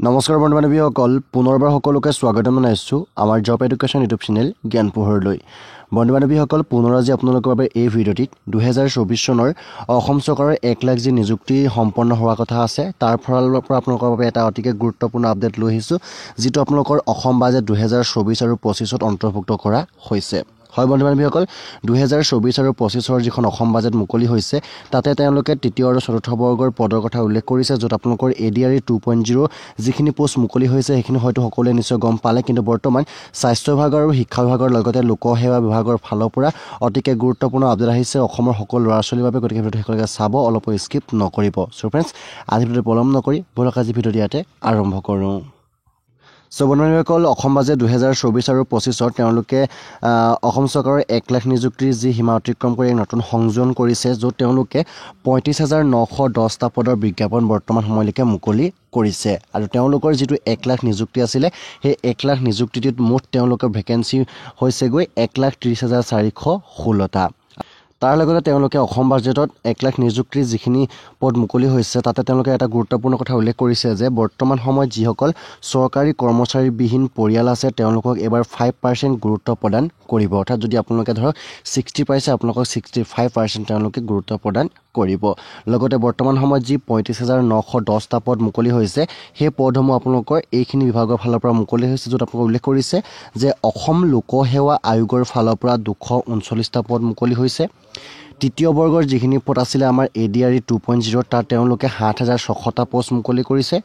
নমস্কাৰ বন্ধু বান্ধৱীসকল পুনৰবাৰ সকলোকে স্বাগতম জনাইছোঁ আমাৰ জব এডুকেশ্যন ইউটিউব চেনেল জ্ঞান পোহৰলৈ। বন্ধু বান্ধৱীসকল পুনৰ আজি আপোনালোকৰ বাবে এই ভিডিঅ'টিত 2024 চনৰ অসম চৰকাৰৰ 1 লাখ যি নিযুক্তি সম্পন্ন হোৱা কথা আছে তাৰ ফালৰ পৰা আপোনালোকৰ বাবে এটা অতিকে গুৰুত্বপূৰ্ণ আপডেট লৈ আহিছোঁ, যিটো আপোনালোকৰ অসম বাজেট 2024 আৰু 25ত অন্তৰ্ভুক্ত কৰা হৈছে। হয় বন্ধু বান্ধৱীসকল 2024 আৰু 25ৰ যিখন অসম বাজেট মুকলি হৈছে তাতে তেওঁলোকে তৃতীয় আৰু চতুৰ্থ বৰ্গৰ পদৰ কথা উল্লেখ কৰিছে, য'ত আপোনালোকৰ ADRE 2.0 যিখিনি পোষ্ট মুকলি হৈছে সেইখিনি হয়তো সকলোৱে নিশ্চয় গম পালে, কিন্তু বৰ্তমান স্বাস্থ্য বিভাগ আৰু শিক্ষা বিভাগৰ লগতে লোকসেৱা বিভাগৰ ফালৰ পৰা অতিকে গুৰুত্বপূৰ্ণ আপডেট আহিছে অসমৰ সকলো ল'ৰা ছোৱালীৰ বাবে। গতিকে ভিডিঅ'টো সকলোকে চাব, অলপো স্কিপ নকৰিব। চ' ফ্ৰেণ্ডছ আজি ভিডিঅ'টো পলম নকৰি ব'লক আজি ভিডিঅ'টো ইয়াতে আৰম্ভ কৰোঁ। বন্ধু বান্ধৱীসকল অসম বাজেট 2024 আৰু 25ত তেওঁলোকে অসম চৰকাৰৰ 1 লাখ নিযুক্তিৰ যি সীমা অতিক্ৰম কৰি এক নতুন সংযোজন কৰিছে, য'ত তেওঁলোকে 35,910টা পদৰ বিজ্ঞাপন বৰ্তমান সময়লৈকে মুকলি কৰিছে। আৰু তেওঁলোকৰ যিটো 1 লাখ নিযুক্তি আছিলে সেই 1 লাখ নিযুক্তিটোত মুঠ তেওঁলোকৰ ভেকেঞ্চি হৈছেগৈ 1,30,416টা। তাৰ লগতে তেওঁলোকে অসম বাজেটত 1 লাখ নিযুক্তিৰ যিখিনি পদ মুকলি হৈছে তাতে তেওঁলোকে এটা গুৰুত্বপূৰ্ণ কথা উল্লেখ কৰিছে যে বৰ্তমান সময়ত যিসকল চৰকাৰী কৰ্মচাৰীবিহীন পৰিয়াল আছে তেওঁলোকক এবাৰ 5% গুৰুত্ব প্ৰদান কৰিব। অৰ্থাৎ যদি আপোনালোকে ধৰক 60 পাইছে আপোনালোকক 65% তেওঁলোকে গুৰুত্ব প্ৰদান কৰিব। লগতে বৰ্তমান সময়ত যি 35,910টা পদ মুকলি হৈছে সেই পদসমূহ আপোনালোকৰ এইখিনি বিভাগৰ ফালৰ পৰা মুকলি হৈছে, য'ত আপোনালোকে উল্লেখ কৰিছে যে অসম লোকসেৱা আয়োগৰ ফালৰ পৰা 239টা পদ মুকলি হৈছে। তৃতীয় বৰ্গৰ যিখিনি পদ আছিলে আমাৰ ADRE 2.0 তাত তেওঁলোকে 7,600টা পোষ্ট মুকলি কৰিছে।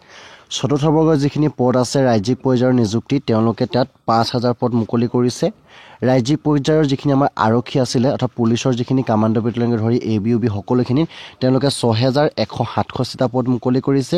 চতুৰ্থ বৰ্গৰ যিখিনি পদ আছে ৰাজ্যিক পৰ্যায়ৰ নিযুক্তি তেওঁলোকে তাত 5,000 পদ মুকলি কৰিছে। ৰাজ্যিক পৰ্যায়ৰ যিখিনি আমাৰ আৰক্ষী আছিলে অৰ্থাৎ পুলিচৰ যিখিনি কামাণ্ডো বেটেলিয়নকে ধৰি ABUB সকলোখিনিত তেওঁলোকে 6,167টা পদ মুকলি কৰিছে।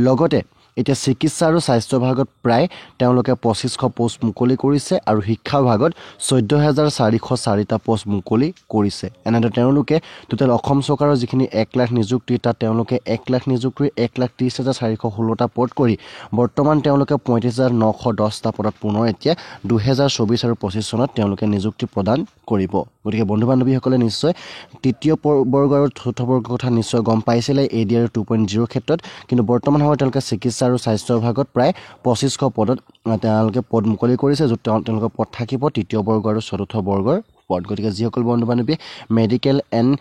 লগতে এতিয়া চিকিৎসা আৰু স্বাস্থ্য বিভাগত প্ৰায় তেওঁলোকে 2500 পোষ্ট মুকলি কৰিছে আৰু শিক্ষা বিভাগত 14,404টা পোষ্ট মুকলি কৰিছে। এনেদৰে তেওঁলোকে টোটেল অসম চৰকাৰৰ যিখিনি 1 লাখ নিযুক্তি তাত তেওঁলোকে 1 লাখ নিযুক্তিৰ 1,30,416টা পদ কৰি বৰ্তমান তেওঁলোকে 35,910টা পদত পুনৰ এতিয়া 2024 আৰু 25 চনত তেওঁলোকে নিযুক্তি প্ৰদান কৰিব। গতিকে বন্ধু বান্ধৱীসকলে নিশ্চয় তৃতীয় বৰ্গ আৰু চতুৰ্থ বৰ্গৰ কথা নিশ্চয় গম পাইছিলে ADRE 2.0 ক্ষেত্ৰত, কিন্তু বৰ্তমান সময়ত তেওঁলোকে চিকিৎসা আৰু স্বাস্থ্য বিভাগত প্ৰায় 2500 পদত তেওঁলোকে পদ মুকলি কৰিছে, য'ত তেওঁলোকৰ পদ থাকিব তৃতীয় বৰ্গ আৰু চতুৰ্থ বৰ্গৰ পদ। গতিকে যিসকল বন্ধু বান্ধৱীয়ে মেডিকেল এণ্ড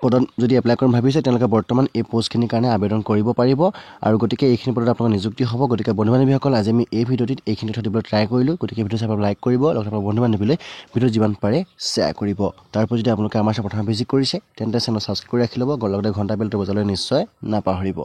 পদত যদি এপ্লাই কৰিম ভাবিছে তেওঁলোকে বৰ্তমান এই পোষ্টখিনিৰ কাৰণে আবেদন কৰিব পাৰিব আৰু গতিকে এইখিনি পদত আপোনালোকৰ নিযুক্তি হ'ব। গতিকে বন্ধু বান্ধৱীসকল আজি আমি এই ভিডিঅ'টিত এইখিনি তথ্য দিবলৈ ট্ৰাই কৰিলোঁ। গতিকে ভিডিঅ' চাই লাইক কৰিব, লগতে আপোনাৰ বন্ধু বান্ধৱীলৈ ভিডিঅ' যিমান পাৰে শ্বেয়াৰ কৰিব। তাৰপৰা যদি আপোনালোকে আমাৰ প্ৰথমে ভিজিট কৰিছে তেন্তে চেনেল ছাবস্ক্ৰাইব কৰি ৰাখি ল'ব, লগতে ঘণ্টা বেলটো বজাবলৈ নিশ্চয় নাপাহৰিব।